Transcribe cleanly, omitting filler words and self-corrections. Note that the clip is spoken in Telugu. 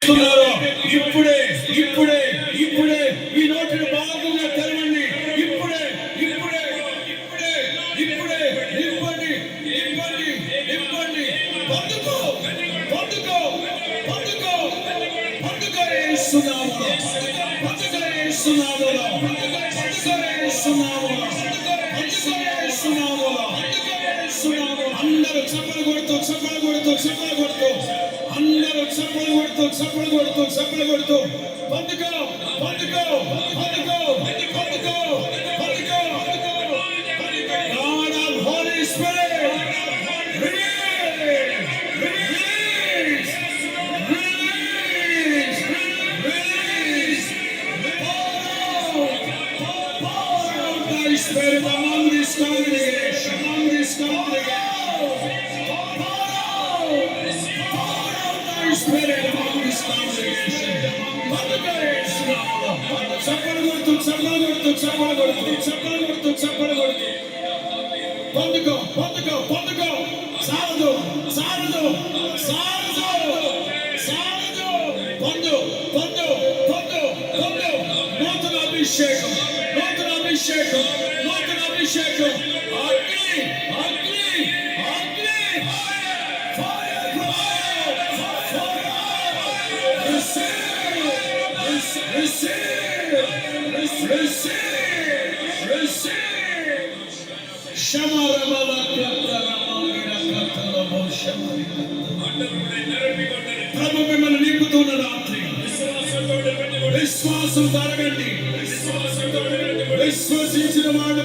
ఇప్పుడే ఇప్పుడే ఇప్పుడే ఈ నోటిని బాగుగా తెరవండి. ఇప్పుడే ఇప్పుడే ఇప్పుడే ఇప్పుడే నింపండి నింపండి నింపండి. పొందుకో పొందుకో పొందుకో పొందుకో యేసునామములో పొందుకో యేసునామములో పొందుకో యేసునామములో పొందుకో యేసునామములో. అందరూ చప్పలు కొడుతూ చప్పలు కొడుతూ చప్పలు కొడుతూ అందరూ చప్పలు కొడుతూ చప్పలు కొడుతూ చప్పలు కొడుతూ పొందుకో పొందుకో పొందుకో పొందుకో పొందుకో. God of Holy Spirit, release, release, release, release. Pour out thy Spirit among this congregation, among this congregation. Pour out thy Spirit among this congregation. చప్పలు కొడుతూ చప్పలు కొడుతూ చప్పలు కొడుతూ చప్పలు కొడుతూ చప్పలు కొడుతూ పొందుకో పొందుకో పొందుకో. సారదు సారదు సారదు సారదు. పొందు పొందు పొందు పొందు. నూతన అభిషేకం నూతన అభిషేకం నూతన అభిషేకం. అగ్ని అగ్ని అగ్ని. Fire fire fire. Receive receive receive receive. ప్రభు మిమ్మల్ని నింపుతున్న రాత్రి విశ్వాసం కలగండి. విశ్వసించిన వాడు